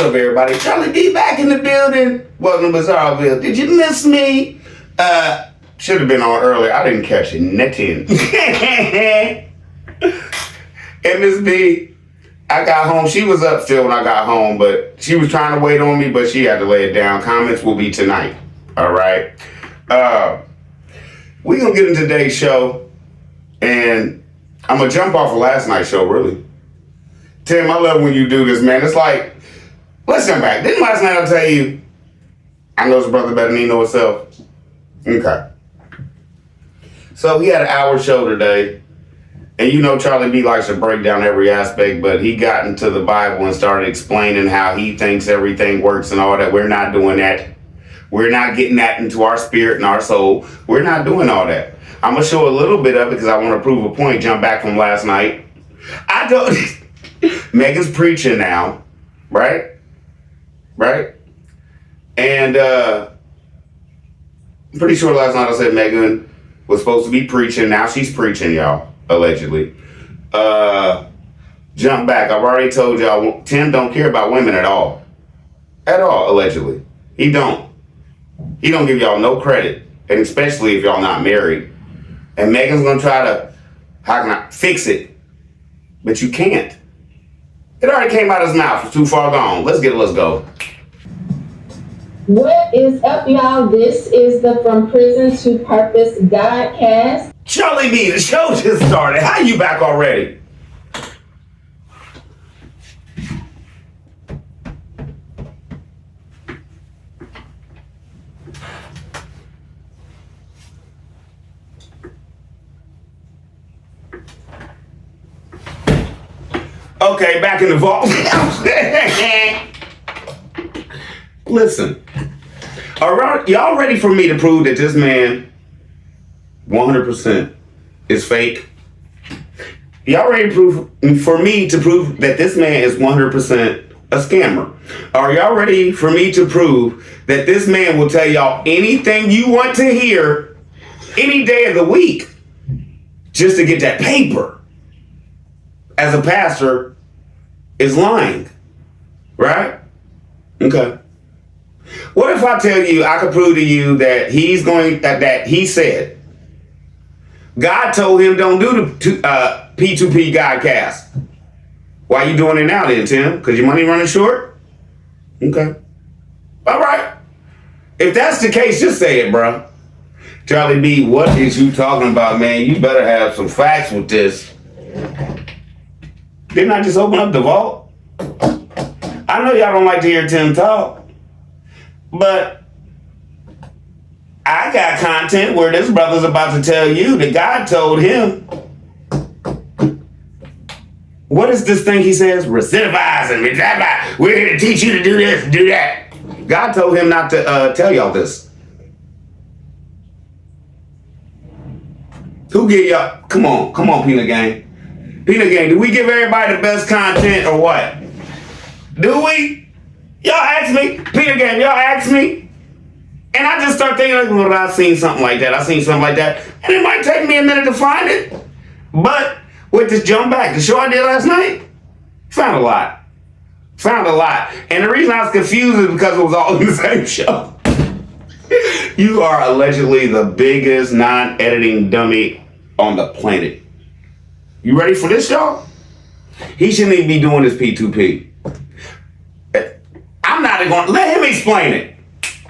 up, everybody? Charlie D back in the building. Welcome to Bizarreville. Did you miss me? Should have been on earlier. I didn't catch it. Nothing. And Miss B, I got home. She was up still when I got home, but she was trying to wait on me, but she had to lay it down. Comments will be tonight. All right. We're going to get into today's show, and I'm going to jump off of last night's show, really. Tim, I love when you do this, man. It's like, let's jump back. Didn't last night I tell you, I know his brother better than he know himself? Okay. So he had an hour show today, and you know Charlie B likes to break down every aspect, but he got into the Bible and started explaining how he thinks everything works and all that. We're not doing that. We're not getting that into our spirit and our soul. We're not doing all that. I'm going to show a little bit of it because I want to prove a point, jump back from last night. I don't... Megan's preaching now, right? Right? And I'm pretty sure last night I said Megan was supposed to be preaching. Now she's preaching, y'all, allegedly. Jump back. I've already told y'all, Tim don't care about women at all. At all, allegedly. He don't. He don't give y'all no credit. And especially if y'all not married. And Megan's going to try to, how can I fix it? But you can't. It already came out of his mouth. It's too far gone. Let's go. What is up, y'all? This is the From Prison to Purpose Godcast. Charlie B, the show just started. How you back already? Okay, back in the vault. Listen, y'all ready for me to prove that this man 100% is fake? Y'all ready for me to prove that this man is 100% a scammer? Are y'all ready for me to prove that this man will tell y'all anything you want to hear any day of the week just to get that paper? As a pastor, is lying, right? Okay. What if I tell you, I could prove to you that that he said, God told him don't do the P2P Godcast. Why you doing it now then, Tim? Because your money running short? Okay. All right. If that's the case, just say it, bro. Charlie B, what is you talking about, man? You better have some facts with this. Didn't I just open up the vault? I know y'all don't like to hear Tim talk, but I got content where this brother's about to tell you that God told him. What is this thing he says? Recidivize and recidivize. We're here to teach you to do this and do that. God told him not to tell y'all this. Who give y'all? Come on, Peanut Gang. Peanut Gang, do we give everybody the best content or what? Do we? Y'all ask me. Peanut Gang, y'all ask me. And I just start thinking, like, well, I seen something like that. And it might take me a minute to find it. But with this jump back, the show I did last night, found a lot. And the reason I was confused is because it was all in the same show. You are allegedly the biggest non-editing dummy on the planet. You ready for this, y'all? He shouldn't even be doing this P2P. I'm not going to let him explain it.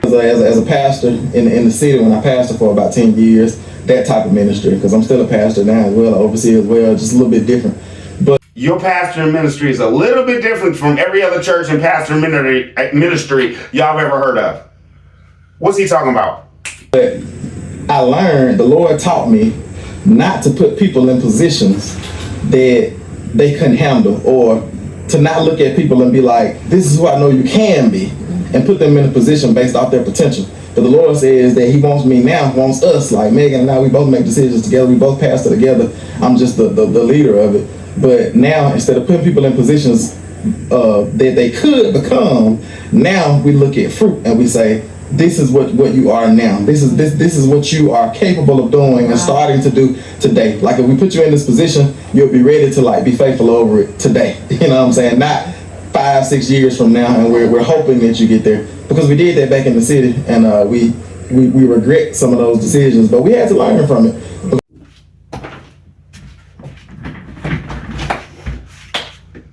As a pastor in the city, when I pastored for about 10 years, that type of ministry, because I'm still a pastor now as well, overseer as well, just a little bit different. But your pastoring ministry is a little bit different from every other church and pastor ministry y'all have ever heard of. What's he talking about? But I learned, the Lord taught me not to put people in positions that they couldn't handle, or to not look at people and be like, this is who I know you can be, and put them in a position based off their potential. But the Lord says that he wants us, like Megan and I, we both make decisions together, we both pastor together. I'm just the leader of it. But now, instead of putting people in positions that they could become, now we look at fruit and we say, this is what you are now. This is what you are capable of doing and starting to do today. Like if we put you in this position, you'll be ready to like be faithful over it today. You know what I'm saying? Not 5-6 years from now, and we're hoping that you get there, because we did that back in the city, and we regret some of those decisions, but we had to learn from it.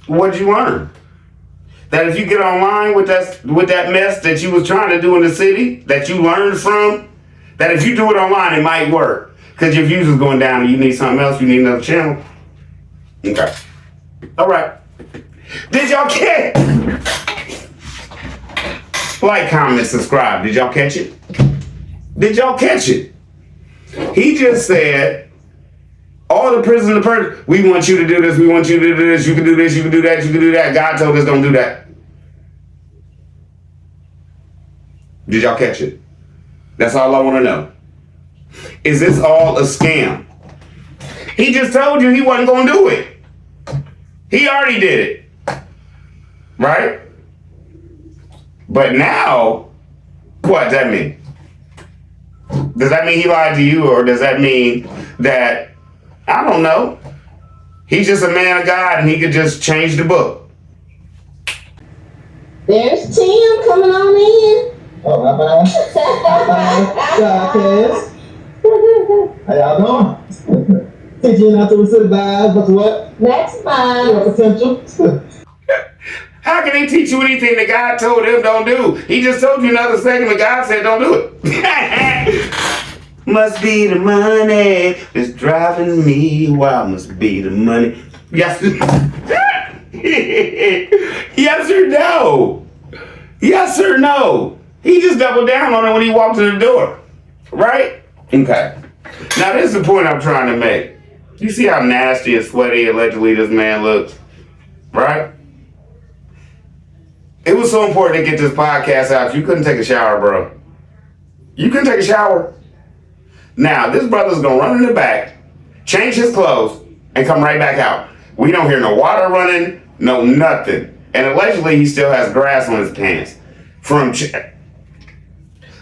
What'd you learn? That if you get online with that mess that you was trying to do in the city, that you learned from, that if you do it online, it might work. Because your views is going down and you need something else, you need another channel. Okay. All right. Did y'all catch? Like, comment, subscribe. Did y'all catch it? Did y'all catch it? He just said, all the prison, we want you to do this, we want you to do this, you can do this, you can do that, you can do that. God told us don't do that. Did y'all catch it? That's all I want to know. Is this all a scam? He just told you he wasn't going to do it. He already did it. Right? But now, what does that mean? Does that mean he lied to you, or does that mean that, I don't know, he's just a man of God and he could just change the book? There's Tim coming on in. Oh, my bad. Podcast. How y'all doing? Teaching you not to incentivize, but to what? Maximize Your potential. How can he teach you anything that God told him don't do? He just told you another second that God said don't do it. Must be the money that's driving me wild. Must be the money. Yes. Yes or no? Yes or no? He just doubled down on it when he walked to the door. Right? Okay. Now this is the point I'm trying to make. You see how nasty and sweaty allegedly this man looks? Right? It was so important to get this podcast out. You couldn't take a shower, bro. You couldn't take a shower. Now, this brother's gonna run in the back, change his clothes, and come right back out. We don't hear no water running, no nothing. And allegedly, he still has grass on his pants.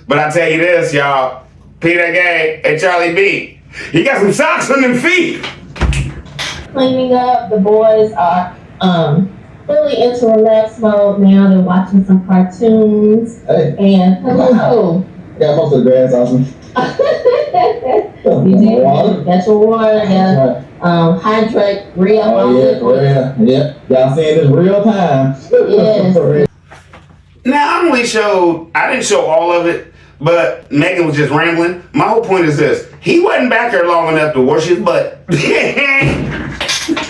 But I tell you this, y'all, Peter Gay and Charlie B, he got some socks on them feet. cleaning up. The boys are really into relax mode now. They're watching some cartoons. Hey. And hello. Got most of the grass off me. You do. That's your water. Hydrate real. Oh, yeah, for real. Yep. Y'all seeing this real time. Yes. Now, I didn't show all of it, but Megan was just rambling. My whole point is this. He wasn't back there long enough to wash his butt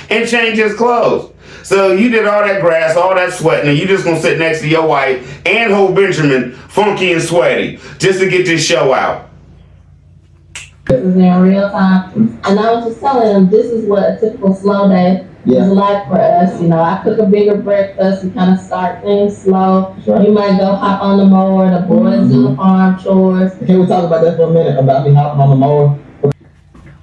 and change his clothes. So you did all that grass, all that sweating, and you just gonna sit next to your wife and hold Benjamin funky and sweaty just to get this show out. This is in real time. And I was just telling them this is what a typical slow day is like for us. You know, I cook a bigger breakfast. We kind of start things slow. Sure. You might go hop on the mower. The boys do the farm chores. Can we talk about that for a minute, about me hopping on the mower?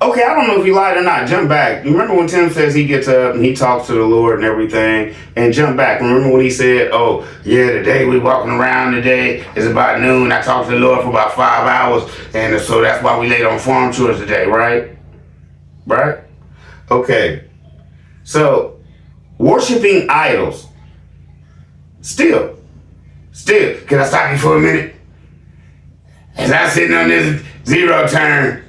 Okay, I don't know if he lied or not. Jump back. You remember when Tim says he gets up and he talks to the Lord and everything? And jump back. Remember when he said, oh, yeah, today we walking around today. It's about noon. I talked to the Lord for about 5 hours. And so that's why we laid on farm chores today, right? Right? Okay. So, worshiping idols. Still. Can I stop you for a minute? As I'm sitting on this zero turn.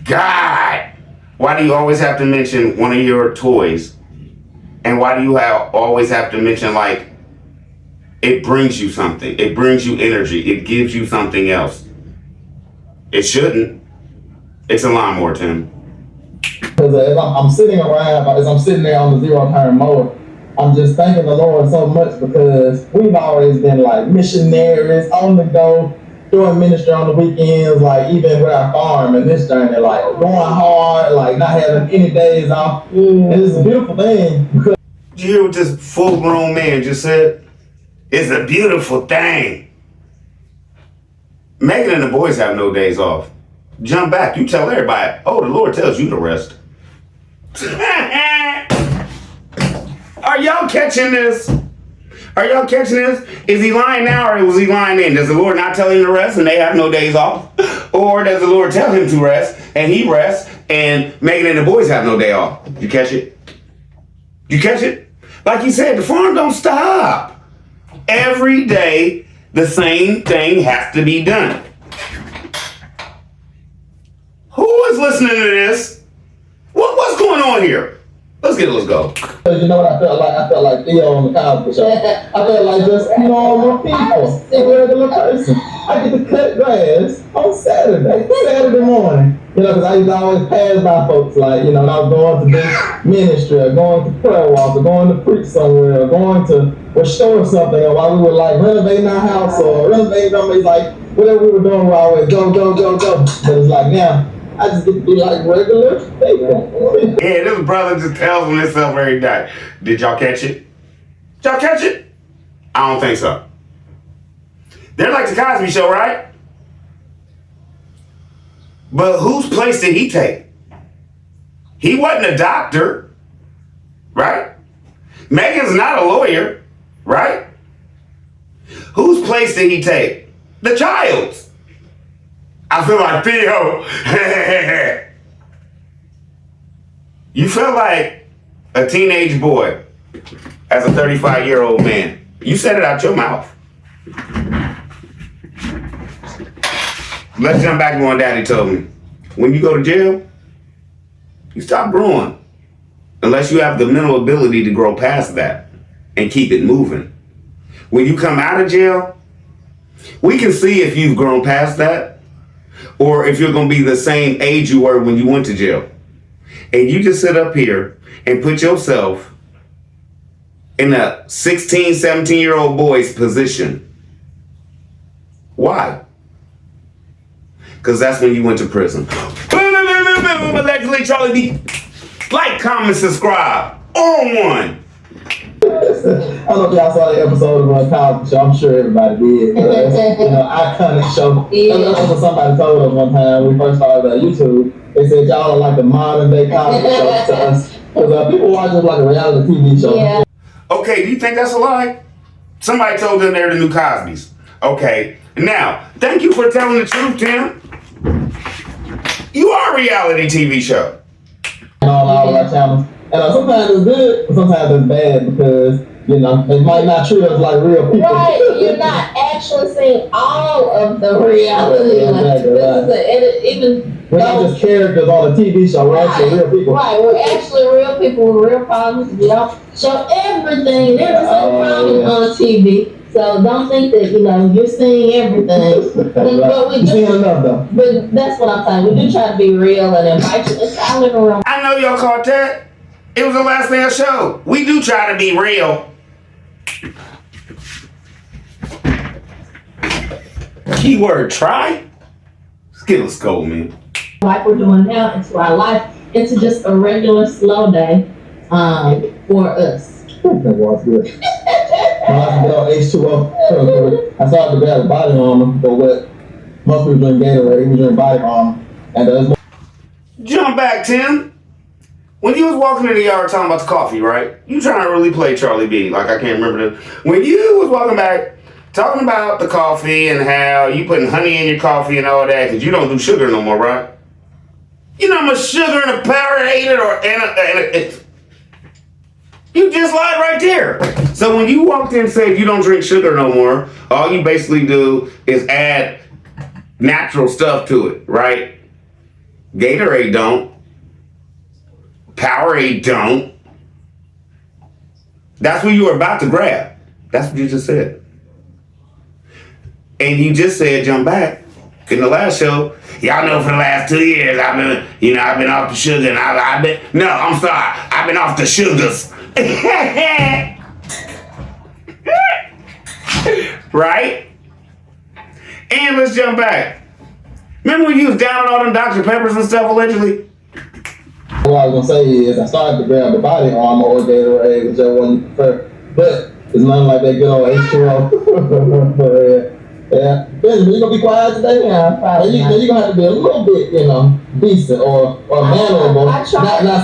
God, why do you always have to mention one of your toys? And why do you always have to mention, like, it brings you something. It brings you energy. It gives you something else. It shouldn't. It's a lawnmower, Tim. Because as I'm sitting around, as I'm sitting there on the zero turn mower, I'm just thanking the Lord so much because we've always been like missionaries on the go, doing ministry on the weekends, like even with our farm and this journey, like going hard, like not having any days off. And it's a beautiful thing. Did you hear what this full-grown man just said? It's a beautiful thing. Megan and the boys have no days off. Jump back. You tell everybody, oh, the Lord tells you to rest. Are y'all catching this? Are y'all catching this? Is he lying now or was he lying then? Does the Lord not tell him to rest and they have no days off? Or does the Lord tell him to rest and he rests and Megan and the boys have no day off? You catch it? You catch it? Like you said, the farm don't stop. Every day, the same thing has to be done. Who is listening to this? What's going on here? Let's go. You know what I felt like? I felt like Theo on the Cosby Show. I felt like just normal people, a regular person. I get to cut grass on Saturday morning. You know, because I used to always pass by folks like, you know, when I was going to this ministry or going to prayer walk or going to preach somewhere or going to restore something, or while we were like renovating our house or renovating something, like whatever we were doing, we always go. But it's like now, I just get to be like regular people. Yeah, this brother just tells me himself every day. Did y'all catch it? Did y'all catch it? I don't think so. They're like the Cosby Show, right? But whose place did he take? He wasn't a doctor, right? Megan's not a lawyer, right? Whose place did he take? The child's. I feel like Theo. You feel like a teenage boy as a 35-year-old man. You said it out your mouth. Let's jump back to what Daddy told me. When you go to jail, you stop growing. Unless you have the mental ability to grow past that and keep it moving. When you come out of jail, we can see if you've grown past that or if you're going to be the same age you were when you went to jail. And you just sit up here and put yourself in a 16, 17-year-old boy's position. Why? Because that's when you went to prison. Allegedly, Charlie D. Like, comment, subscribe. On one. I don't know if y'all saw the episode of Cosby Show. I'm sure everybody did. You know, iconic show. Yeah. That's what somebody told us one time when we first started YouTube. They said y'all are like the modern day Cosby Show to us. Because people watch it like a reality TV show. Yeah. Okay, do you think that's a lie? Somebody told them they're the new Cosbys. Okay, now, thank you for telling the truth, Tim. You are a reality TV show. On all of our channels. And sometimes it's good, but sometimes it's bad because, you know, they might not treat us like real people. Right, you're not actually seeing all of the reality. Yeah, exactly, Even we're not just characters on a TV show, we're actually real people. Right, we're actually real people with real problems. We don't show everything, every single problem on TV. So don't think that, you know, you're seeing everything. But we You're seeing enough though. But that's what I'm saying. We do try to be real and invite you into our living room. I know y'all caught that. It was the last thing I showed. We do try to be real. Keyword try? Let's go, man. Like we're doing now into our life, into just a regular slow day for us. That was good. When I get on H2O, I started to grab a body armor, but what most people drink Gatorade, we drink body armor. And there's more. Jump back, Tim. When you was walking in the yard talking about the coffee, right? You trying to really play Charlie B. Like I can't remember the. When you was walking back talking about the coffee and how you putting honey in your coffee and all that because you don't do sugar no more, right? You know how much sugar in a Powerade or you just lied right there. So when you walked in and said you don't drink sugar no more, all you basically do is add natural stuff to it, right? Gatorade don't. Powerade don't. That's what you were about to grab. That's what you just said. And you just said jump back. In the last show, y'all know for the last 2 years I've been off the sugar and I've been off the sugars. Right? And let's jump back. Remember when you was down on all them Dr. Peppers and stuff allegedly? What I was gonna say is I started to grab the body armor or Gatorade, whichever one you prefer. But it's nothing like that good old H2O. But yeah. Benjamin, you gonna be quiet today? Yeah, probably. You're gonna have to be a little bit, you know, decent or mannerable. Not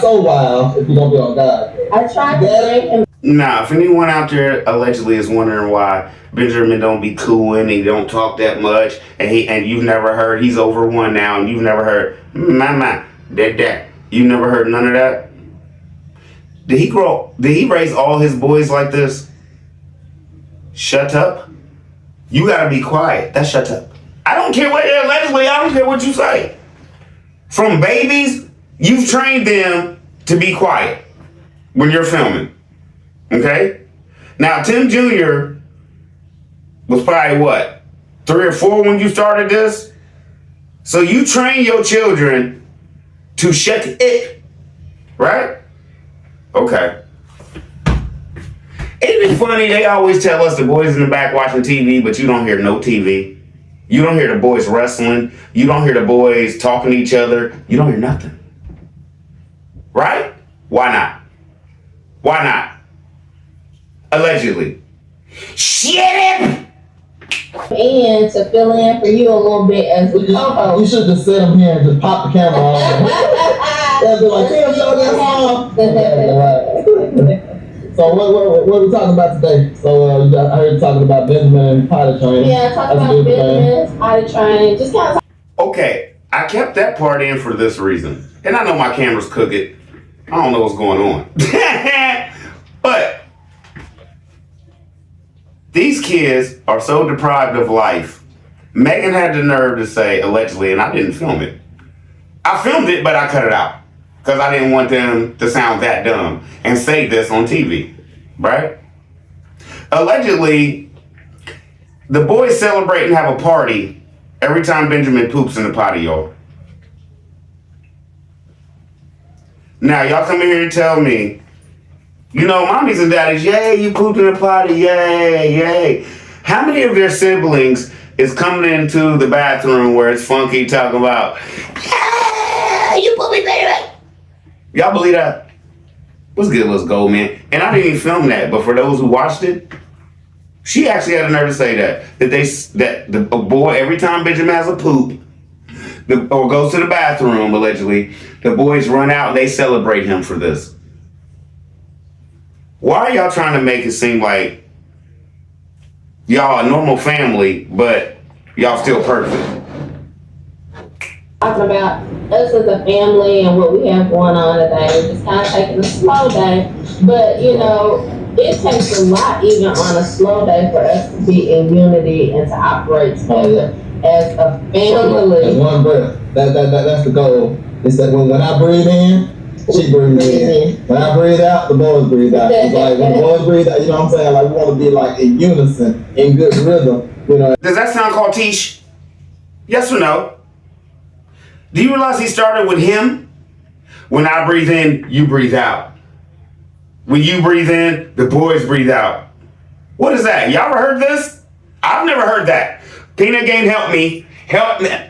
so wild if you're gonna be on God. I tried to bring him. Nah, if anyone out there allegedly is wondering why Benjamin don't be cool and he don't talk that much and you've never heard he's over one now and you've never heard that. You never heard none of that? Did he raise all his boys like this? Shut up. You gotta be quiet. That's shut up. I don't care what, allegedly, I don't care what you say. From babies, you've trained them to be quiet when you're filming. Okay? Now, Tim Jr. was probably what? 3 or 4 when you started this? So you train your children to shut it, right? Okay. Isn't it funny? They always tell us the boys in the back watching TV, but you don't hear no TV. You don't hear the boys wrestling. You don't hear the boys talking to each other. You don't hear nothing. Right? Why not? Why not? Allegedly. Shut up! And to fill in for you a little bit as a co-host. You should just sit them here and just pop the camera on. They'll be like, Tim, show that song. So what are we talking about today? So I heard you talking about Benjamin and potty training. Yeah, talking about Benjamin, potty training. Just kind of. Okay, I kept that part in for this reason. And I know my camera's crooked. I don't know what's going on. But these kids are so deprived of life. Megan had the nerve to say, allegedly, and I didn't film it. I filmed it, but I cut it out. Because I didn't want them to sound that dumb and say this on TV, right? Allegedly, the boys celebrate and have a party every time Benjamin poops in the potty, y'all. Now, y'all come in here and tell me, you know, mommies and daddies, yay, you pooped in the potty, yay, yay. How many of their siblings is coming into the bathroom where it's funky talking about, yeah, you poopy, baby? Y'all believe that? What's good, let's go, man. And I didn't even film that, but for those who watched it, she actually had the nerve to say that the boy, every time Benjamin has a poop, or goes to the bathroom, allegedly, the boys run out and they celebrate him for this. Why are y'all trying to make it seem like y'all a normal family, but y'all still perfect? Talking about us as a family and what we have going on today. Just kind of taking a slow day. But, you know, it takes a lot even on a slow day for us to be in unity and to operate together as a family. One breath. That's the goal. It's that when I breathe in, she breathes in. When I breathe out, the boys breathe out. It's like when the boys breathe out, you know what I'm saying? Like we want to be like in unison, in good rhythm. You know. Does that sound called Tish? Yes or no? Do you realize he started with him? When I breathe in, you breathe out. When you breathe in, the boys breathe out. What is that? Y'all ever heard this? I've never heard that. Peanut Game, help me. Help me.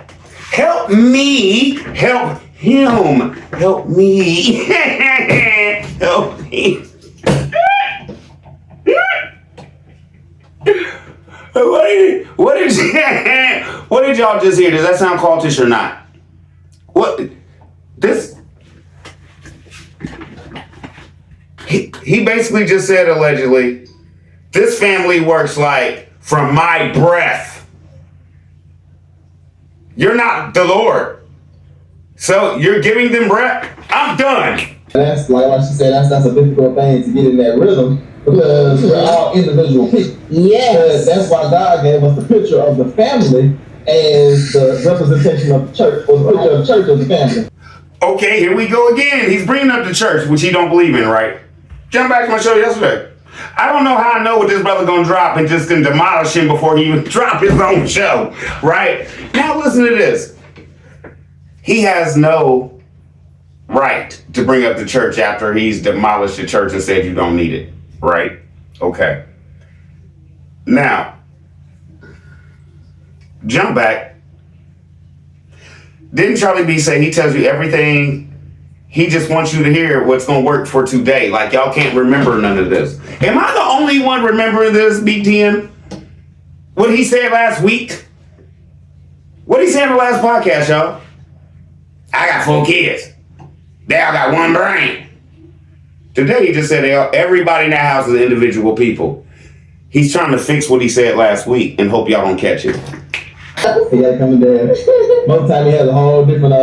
Help me. Help him. Help me. Help me. What did y'all just hear? Does that sound cultish or not? What this? He basically just said allegedly, this family works like from my breath. You're not the Lord, so you're giving them breath. I'm done. That's like she said. That's a difficult thing to get in that rhythm because we're all individual people. Yes, that's why God gave us the picture of the family as the representation of the church, or the picture of the church as the family. Okay, here we go again. He's bringing up the church, which he don't believe in, right? Jump back to my show yesterday. I don't know how I know what this brother gonna drop and just can demolish him before he even drop his own show, right? Now listen to this. He has no right to bring up the church after he's demolished the church and said you don't need it, right? Okay. Now, jump back. Didn't Charlie B say he tells you everything? He just wants you to hear what's going to work for today. Like, y'all can't remember none of this. Am I the only one remembering this, BTN? What he said last week? What he said in the last podcast, y'all? I got 4 kids. They all got one brain. Today, he just said everybody in that house is individual people. He's trying to fix what he said last week and hope y'all don't catch it. He got to come to dad. Most time he has a whole different,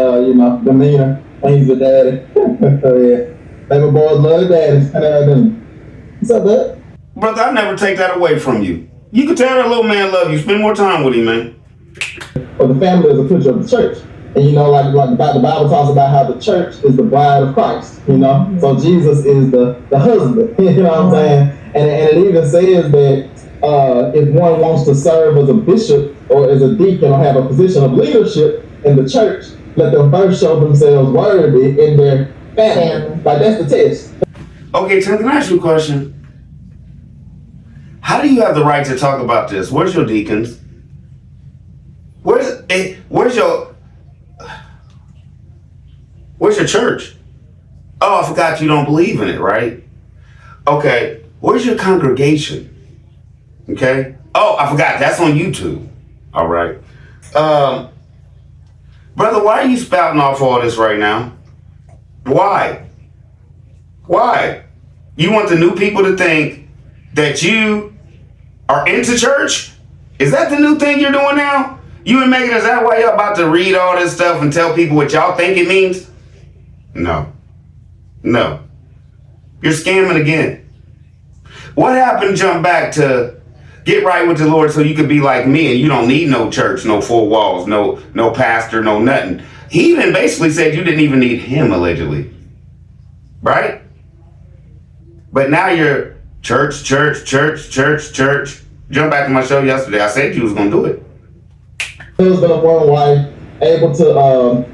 demeanor when he's with daddy. So yeah. Baby boys love daddies. And what's up, bud? Brother, I never take that away from you. You can tell that little man love you. Spend more time with him, man. But the family is a picture of the church. And you know, like the Bible talks about how the church is the bride of Christ, you know? So Jesus is the husband, you know what I'm saying? And it even says that if one wants to serve as a bishop or as a deacon or have a position of leadership in the church, let them first show themselves worthy in their family. Like, that's the test. Okay, Tim, can I ask you a question? How do you have the right to talk about this? Where's your deacons? Where's your church? Oh, I forgot you don't believe in it, right? Okay, where's your congregation? Okay. Oh, I forgot, that's on YouTube. All right. Brother, why are you spouting off all this right now? Why? You want the new people to think that you are into church? Is that the new thing you're doing now? You and Megan, is that why y'all about to read all this stuff and tell people what y'all think it means? No. You're scamming again. What happened jump back to get right with the Lord so you could be like me and you don't need no church, no four walls, no pastor, no nothing. He even basically said you didn't even need him, allegedly. Right? But now you're church. Jump back to my show yesterday. I said you was going to do it. Husband of one wife, able to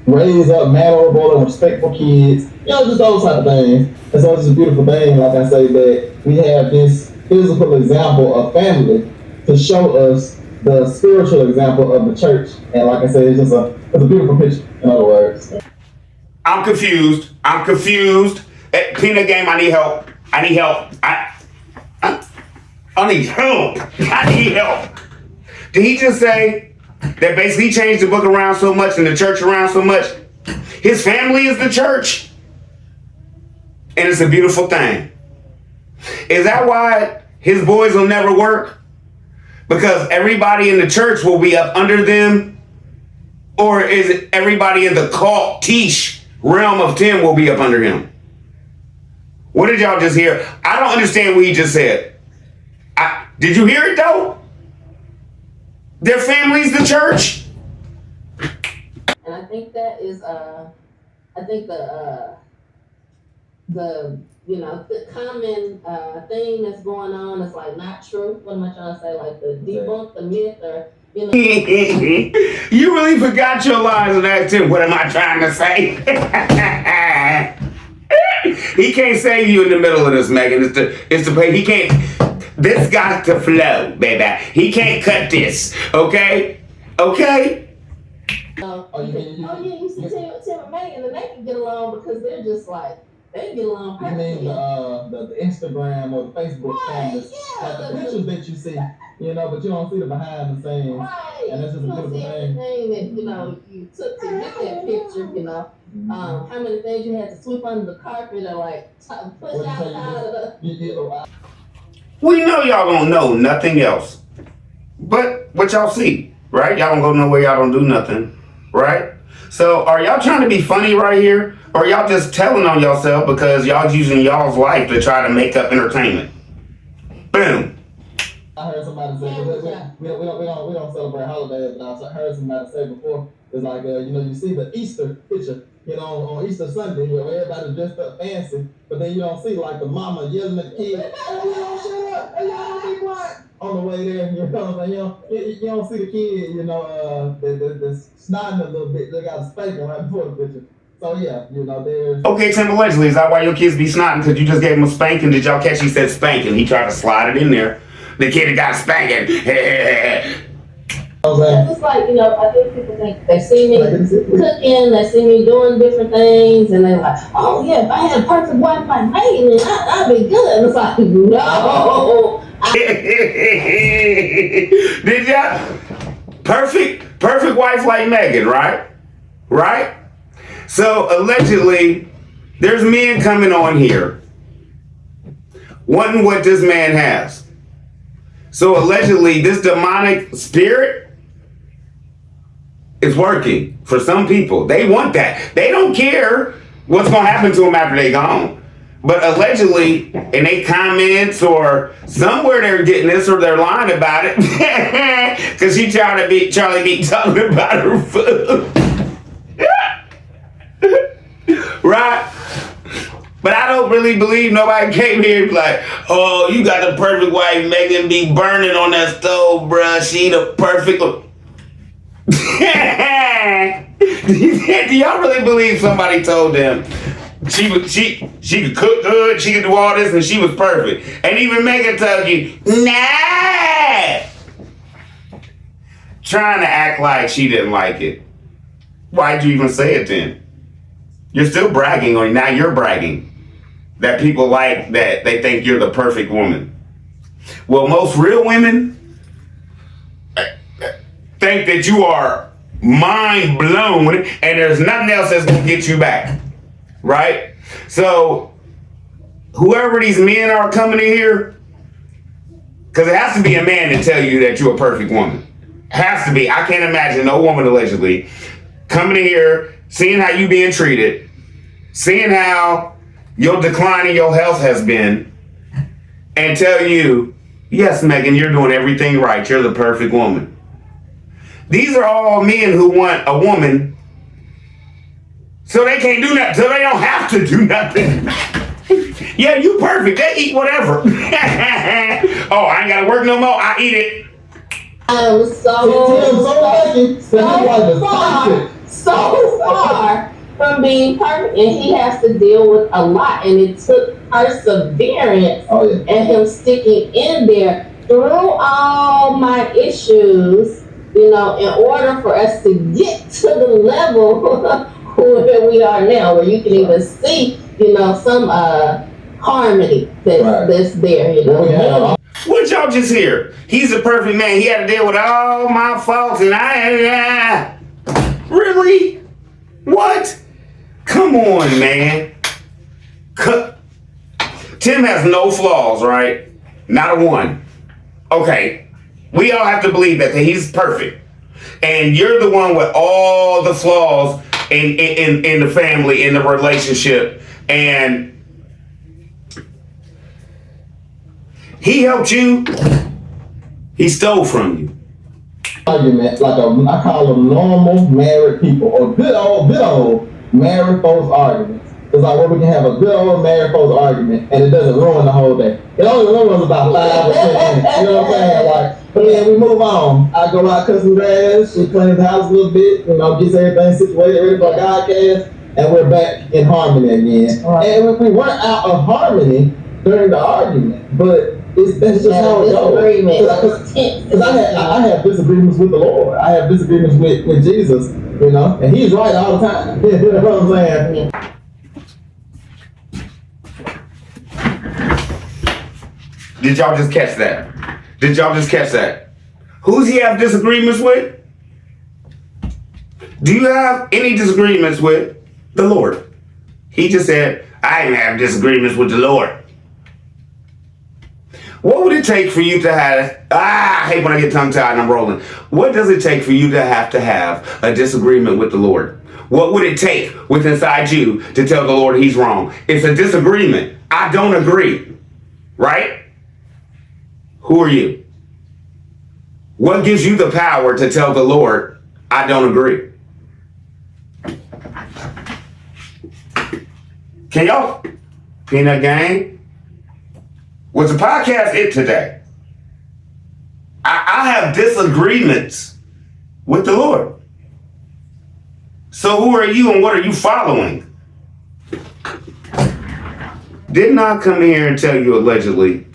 raise up mannerable and respectful kids, you know, just those type of things. And so it's just a beautiful thing, like I say, that we have this physical example of family to show us the spiritual example of the church. And like I said, it's a beautiful picture, in other words. I'm confused. Peanut game, I need help. I need help. Did he just say that basically he changed the book around so much and the church around so much? His family is the church. And it's a beautiful thing. Is that why his boys will never work? Because everybody in the church will be up under them? Or is it everybody in the cultish realm of 10 will be up under him? What did y'all just hear? I don't understand what he just said. Did you hear it though? Their family's the church. And I think that is, the common thing that's going on is like not true. What am I trying to say? Like the debunk the myth, or You really forgot your lines in that too. What am I trying to say? He can't save you in the middle of this, Megan. It's the play. He can't. This got to flow, baby. He can't cut this. Okay. You see Tim and Megan, and they can get along because they're just like, they get along perfectly. You mean the Instagram or the Facebook cameras, like the pictures that you see, but you don't see the behind the scenes. Right. And that's just a beautiful thing. Everything that you took to get that picture, how many things you had to sweep under the carpet or like push outside of the. We know y'all don't know nothing else, but what y'all see, right? Y'all don't go nowhere. Y'all don't do nothing, right? So are y'all trying to be funny right here? Or y'all just telling on yourself because y'all using y'all's life to try to make up entertainment? Boom. I heard somebody say, we don't celebrate holidays, but I heard somebody say before, it's like, you see the Easter picture, on Easter Sunday, where everybody's dressed up fancy, but then you don't see like the mama yelling at the kid, hey, y'all shut up, hey, y'all be quiet. On the way there, you don't see the kid, that's snotting a little bit, they got a spanking right before the picture. So yeah, there's... Okay, Tim, allegedly, is that why your kids be snotting? Because you just gave him a spanking? Did y'all catch he said spanking? He tried to slide it in there. The kid got spanking. It's like, I think people think they see me cooking, they see me doing different things, and they're like, oh yeah, if I had a perfect wife like Megan, I'd be good. And it's like, no. Did y'all? Perfect wife like Megan, right? Right? So allegedly, there's men coming on here wanting what this man has. So allegedly, this demonic spirit is working for some people. They want that. They don't care what's gonna happen to them after they gone. But allegedly, in they comments or somewhere they're getting this or they're lying about it, because she trying to be Charlie be talking about her food, right? But I don't really believe nobody came here and be like, oh, you got the perfect wife, Megan be burning on that stove, bruh. She the perfect. Do y'all really believe somebody told them she could cook good, she could do all this, and she was perfect? And even Megan told you, nah, trying to act like she didn't like it. Why'd you even say it then? You're still bragging, or now you're bragging that people like that they think you're the perfect woman. Well, most real women think that you are mind blown and there's nothing else that's gonna get you back, right? So whoever these men are coming in here, because it has to be a man to tell you that you're a perfect woman. Has to be. I can't imagine no woman allegedly coming in here, seeing how you being treated, seeing how your decline in your health has been, and tell you, yes, Megan, you're doing everything right. You're the perfect woman. These are all men who want a woman so they can't do nothing, so they don't have to do nothing. Yeah, you perfect. They eat whatever. Oh, I ain't gotta work no more. I eat it. So far from being perfect, and he has to deal with a lot, and it took perseverance and him sticking in there through all my issues, you know, in order for us to get to the level where we are now, where you can even see, you know, some harmony that's there, you know. What y'all just hear? He's a perfect man. He had to deal with all my faults, and I really? What? Come on, man. Tim has no flaws, right? Not a one. Okay. We all have to believe that he's perfect. And you're the one with all the flaws in the family, in the relationship. And he helped you. He stole from you. Argument, I call them normal married people, or good old married folks arguments. It's like where we can have a good old married folks argument and it doesn't ruin the whole day. It only ruins about 5 or 10 minutes. You know what I'm saying? Like, but then we move on. I go out, cut some grass, she cleans the house a little bit, you know, gets everything situated, ready for a podcast, and we're back in harmony again. Right. And if we weren't out of harmony during the argument, but that's just how it goes. Because I have disagreements with the Lord. I have disagreements with Jesus, you know, and he's right all the time. You know what I'm saying? Did y'all just catch that? Did y'all just catch that? Who's he have disagreements with? Do you have any disagreements with the Lord? He just said, I didn't have disagreements with the Lord. What would it take for you to have, I hate when I get tongue-tied and I'm rolling. What does it take for you to have a disagreement with the Lord? What would it take within inside you to tell the Lord he's wrong? It's a disagreement. I don't agree. Right? Who are you? What gives you the power to tell the Lord, I don't agree? Can y'all, Peanut Gang? Was the podcast it today? I have disagreements with the Lord. So who are you and what are you following? Didn't I come here and tell you allegedly,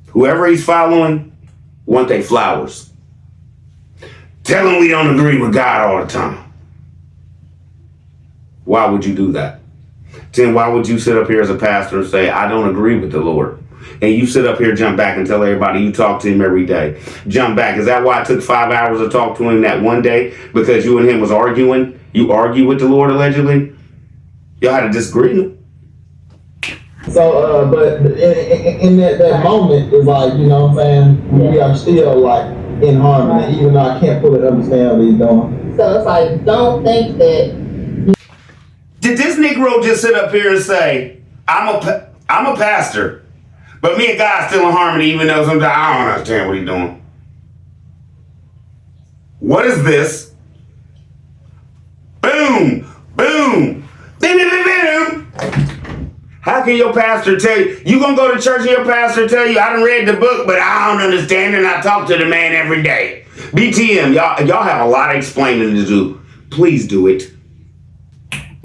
whoever he's following, want they flowers. Tell him we don't agree with God all the time. Why would you do that? Tim, why would you sit up here as a pastor and say, I don't agree with the Lord? And you sit up here, jump back and tell everybody you talk to him every day. Jump back. Is that why it took 5 hours to talk to him that one day? Because you and him was arguing? You argue with the Lord allegedly? Y'all had a disagreement? So, but in that moment, it's like, you know what I'm saying? We are still like in harmony, even though I can't fully understand what he's doing. So it's like, don't think that. Did this Negro just sit up here and say, I'm a pastor, but me and God still in harmony, even though sometimes I don't understand what he's doing? What is this? Boom, boom, boom, boom, boom. How can your pastor tell you gonna go to church and your pastor tell you, I done read the book, but I don't understand and I talk to the man every day? BTM, y'all have a lot of explaining to do. Please do it.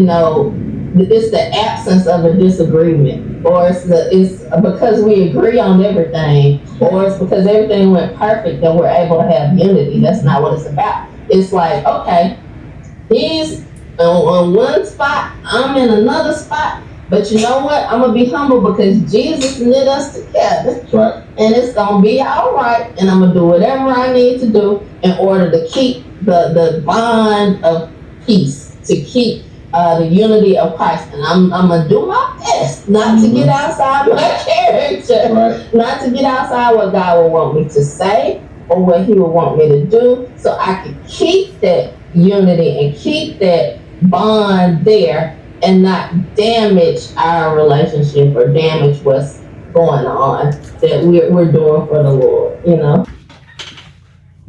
It's the absence of a disagreement, or it's because we agree on everything, or it's because everything went perfect that we're able to have unity. That's not what it's about. It's like, okay, he's on one spot, I'm in another spot, but you know what? I'm gonna be humble because Jesus knit us together, Right. and it's gonna be all right. And I'm gonna do whatever I need to do in order to keep the bond of peace, to keep the unity of Christ. And I'm gonna do my best not to get outside my character, Right. not to get outside what God will want me to say or what He will want me to do, so I can keep that unity and keep that bond there and not damage our relationship or damage what's going on that we're doing for the Lord,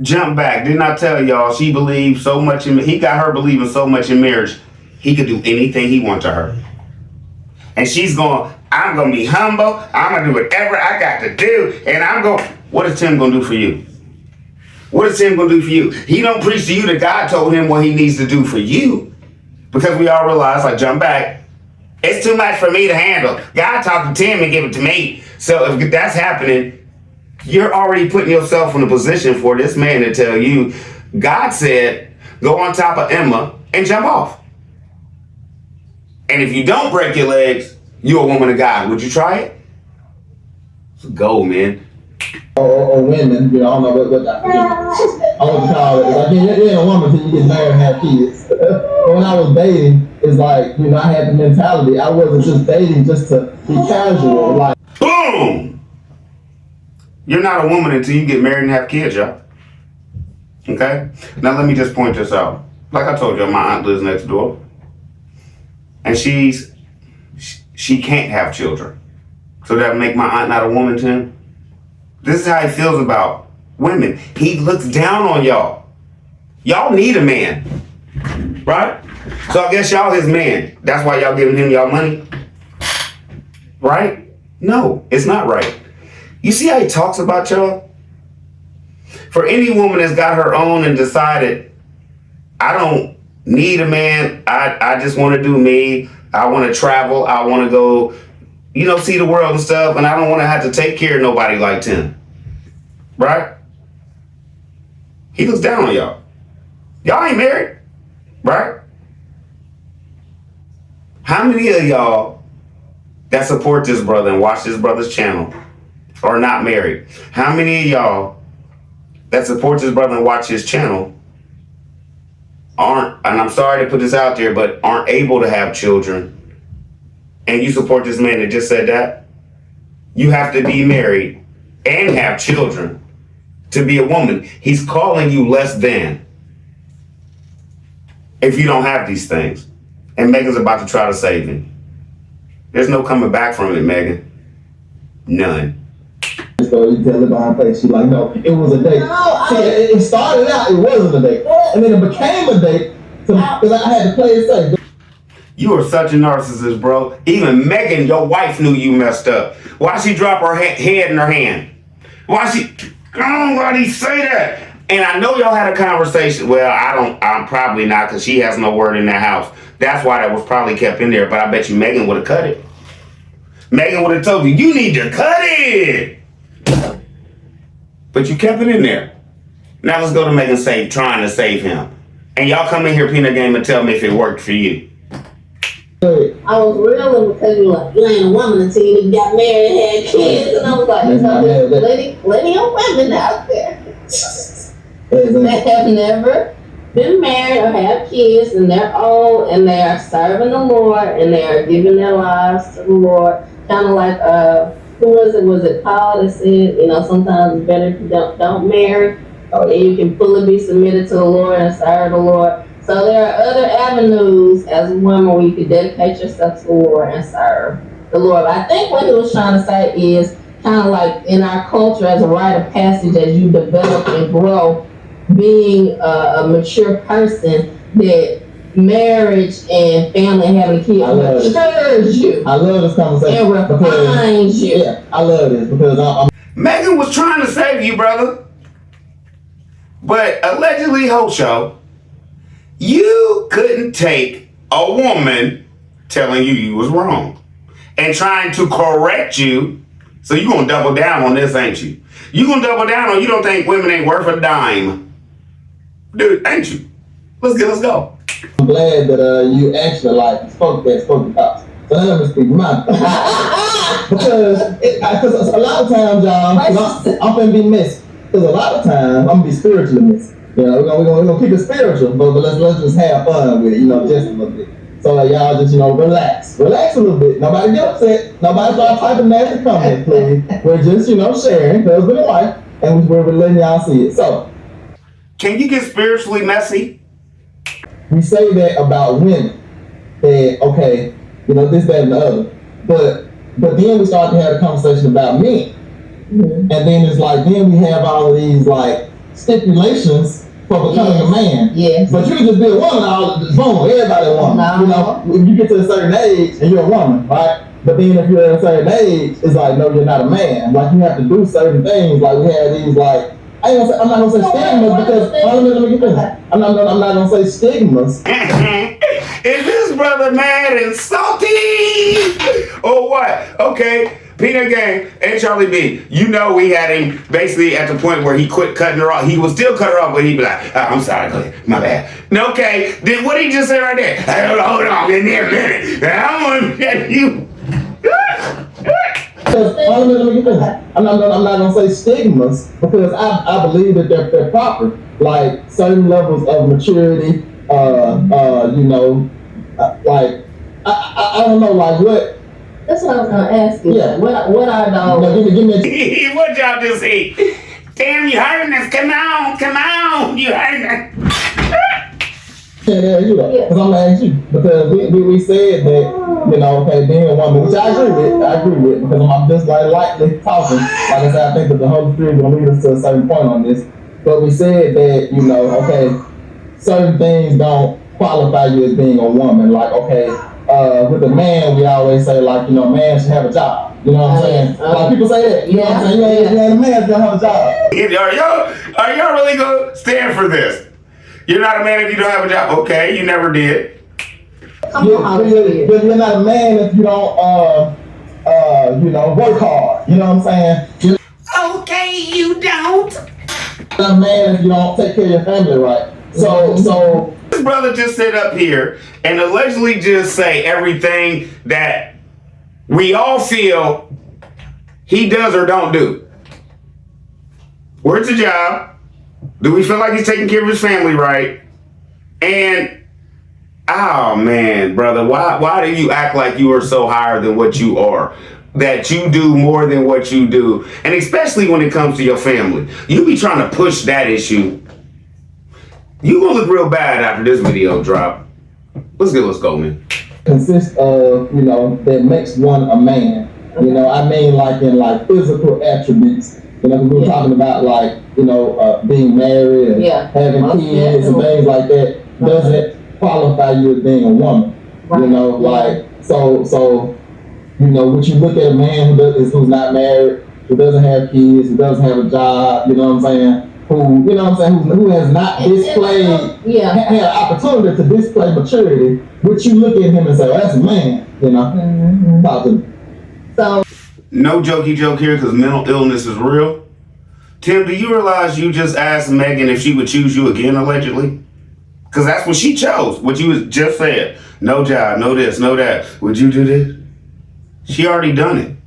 Jump back. Didn't I tell y'all she believed so much he got her believing so much in marriage, he could do anything he wants to her. And she's going, I'm going to be humble. I'm going to do whatever I got to do. And what is Tim going to do for you? What is Tim going to do for you? He don't preach to you that God told him what he needs to do for you. Because we all realize, like, jump back, it's too much for me to handle. God talked to Tim and give it to me. So if that's happening, you're already putting yourself in a position for this man to tell you, God said, go on top of Emma and jump off. And if you don't break your legs, you're a woman of God. Would you try it? Go, man. Or women, I don't know what I would call it. Like, you ain't a woman until you get married and have kids. When I was dating, it's like, I had the mentality. I wasn't just dating just to be casual. Like, boom! You're not a woman until you get married and have kids, y'all. Okay? Now let me just point this out. Like I told you, my aunt lives next door. And she can't have children. So that make my aunt not a woman to him? This is how he feels about women. He looks down on y'all. Y'all need a man. Right? So I guess y'all his man. That's why y'all giving him y'all money. Right? No, it's not right. You see how he talks about y'all? For any woman that's got her own and decided, I don't need a man. I just want to do me. I want to travel. I want to go, see the world and stuff. And I don't want to have to take care of nobody like Tim. Right? He looks down on y'all. Y'all ain't married. Right? How many of y'all that support this brother and watch this brother's channel are not married? How many of y'all that support this brother and watch his channel aren't, and I'm sorry to put this out there, but aren't able to have children? And you support this man that just said that? You have to be married and have children to be a woman. He's calling you less than if you don't have these things. And Megan's about to try to save him. There's no coming back from it, Megan. None. So you tell it by her face, she's like, no, it was a date. It started out, it wasn't a date. And then it became a date because I had to play it safe. You are such a narcissist, bro. Even Megan, your wife, knew you messed up. Why she drop her head in her hand? Why'd he say that? And I know y'all had a conversation. Well, I'm probably not, because she has no word in that house. That's why that was probably kept in there. But I bet you Megan would have cut it. Megan would have told you, you need to cut it. But you kept it in there. Now let's go to Megan trying to save him. And y'all come in here, Peanut Game, and tell me if it worked for you. I was reeling because you ain't a woman until you got married and had kids. And I was like, there's plenty of women out there that have never been married or have kids, and they're old and they are serving the Lord and they are giving their lives to the Lord. Kind of like, who was it? Was it Paul that said, sometimes it's better if you don't marry, and you can fully be submitted to the Lord and serve the Lord. So there are other avenues as a woman where you can dedicate yourself to the Lord and serve the Lord. But I think what he was trying to say is kind of like in our culture as a rite of passage as you develop and grow, being a mature person, that marriage and family and having kids matures you. I love this conversation. And refines you. Yeah, I love this because I'm Megan was trying to save you, brother. But allegedly, Hocho, you couldn't take a woman telling you was wrong and trying to correct you. So you gonna double down on this, ain't you? You gonna double down on you don't think women ain't worth a dime. Dude, ain't you? Let's go. I'm glad that you actually like spoke the thoughts. So let me speak mine. Because a lot of times, y'all, I'm gonna be messy. Because a lot of times I'm gonna be spiritually messy. You know, we're gonna keep it spiritual, but let's just have fun with it, just a little bit. So y'all just, relax a little bit. Nobody get upset. Nobody start typing nasty comments, please. We're just, sharing husband and wife, and we're letting y'all see it. So, can you get spiritually messy? We say that about women, that okay, this, that, and the other. But then we start to have a conversation about men. Mm-hmm. And then it's like, then we have all of these like stipulations for becoming a man. Yes. But you can just be a woman boom, everybody a woman. No. If you get to a certain age and you're a woman, right? But then if you're at a certain age, it's like, no, you're not a man. Like you have to do certain things. Like we have these like, I'm not gonna say stigmas because let me get this. I'm not gonna say stigmas. Is this brother mad and salty? Or what? Okay, Peanut Gang and Charlie B. We had him basically at the point where he quit cutting her off. He would still cut her off, but he'd be like, I'm sorry, my bad. Okay, then what did he just say right there? Hold on, give me a minute. I want to get you. I'm not gonna say stigmas because I believe that they're proper. Like certain levels of maturity, like I don't know, like what. That's what I was gonna ask you. Yeah. What are those? No, give me what y'all just say? Damn, you heard this? Come on, you heard that? Yeah, because I'm gonna ask you because we said that okay, being a woman, which I agree with because I'm just like lightly talking. Like I said, I think that the Holy Spirit is gonna lead us to a certain point on this. But we said that okay, certain things don't qualify you as being a woman. Like okay, with a man, we always say like man should have a job. You know what I'm saying? Like people say that. You know what I'm saying? You ain't a man if you don't have a job. Are y'all really gonna stand for this? You're not a man if you don't have a job. Okay, you never did. But you're not a man if you don't, work hard. You know what I'm saying? Okay, you don't. You're not a man if you don't take care of your family right. So this brother just sit up here and allegedly just say everything that we all feel he does or don't do. Where's the job? Do we feel like he's taking care of his family right? And, oh man, brother, why do you act like you are so higher than what you are? That you do more than what you do. And especially when it comes to your family. You be trying to push that issue. You gonna look real bad after this video drop. Let's go, man. Consists of, that makes one a man. I mean like in like physical attributes. We were talking about like, being married and having kids and things like that doesn't qualify you as being a woman. Right. So when you look at a man who's not married, who doesn't have kids, who doesn't have a job, who has not displayed, had an opportunity to display maturity, which you look at him and say, well, that's a man, Mm-hmm. Talk to me. So, no jokey joke here because mental illness is real. Tim, do you realize you just asked Megan if she would choose you again, allegedly? Because that's what she chose, what you just said. No job, no this, no that. Would you do this? She already done it.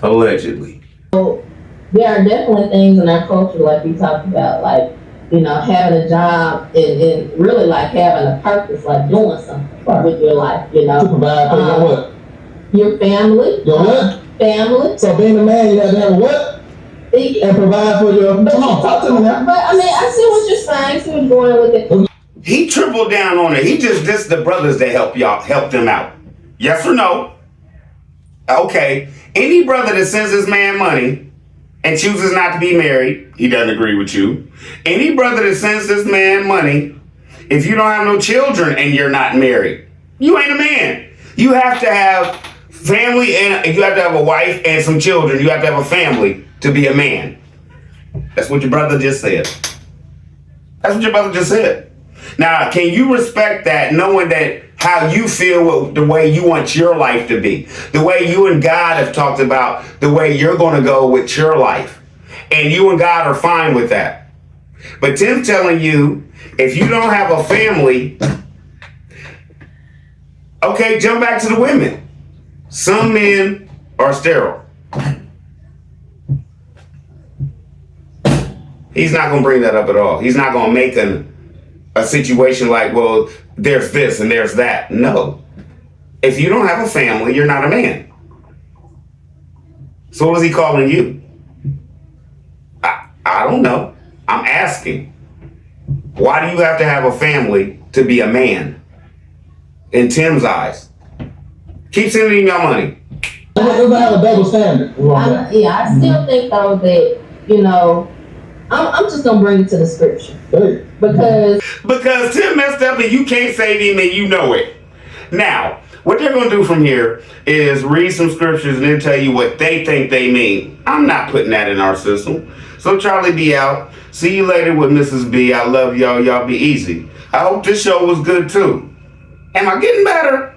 Allegedly. So there are definitely things in our culture, like we talked about, like, having a job and really like having a purpose, like doing something with your life, To provide for your what? Your family. Your what? Family. So being a man, you have to have what? and provide for your. Come on, talk to me now. But I mean, I see what you're saying. I see what you're going with it. He tripled down on it. He just dissed the brothers that help them out. Yes or no? Okay. Any brother that sends his man money and chooses not to be married, he doesn't agree with you. Any brother that sends this man money, if you don't have no children and you're not married, you ain't a man. You have to have family and you have to have a wife and some children. You have to have a family to be a man. That's what your brother just said. That's what your brother just said. Now, can you respect that, knowing that how you feel, the way you want your life to be, the way you and God have talked about the way you're going to go with your life, and you and God are fine with that? But Tim's telling you, if you don't have a family, okay, jump back to the women. Some men are sterile. He's not going to bring that up at all. He's not going to make a situation like, well, there's this and there's that. No. If you don't have a family, you're not a man. So what is he calling you? I don't know. I'm asking. Why do you have to have a family to be a man? In Tim's eyes. Keep sending him your money. Everybody have a double standard. I still think though that, you know, I'm just gonna bring it to the scripture. Hey. Because Tim messed up and you can't save him and you know it. Now, what they're gonna do from here is read some scriptures and then tell you what they think they mean. I'm not putting that in our system. So Charlie B out. See you later with Mrs. B. I love y'all. Y'all be easy. I hope this show was good too. Am I getting better?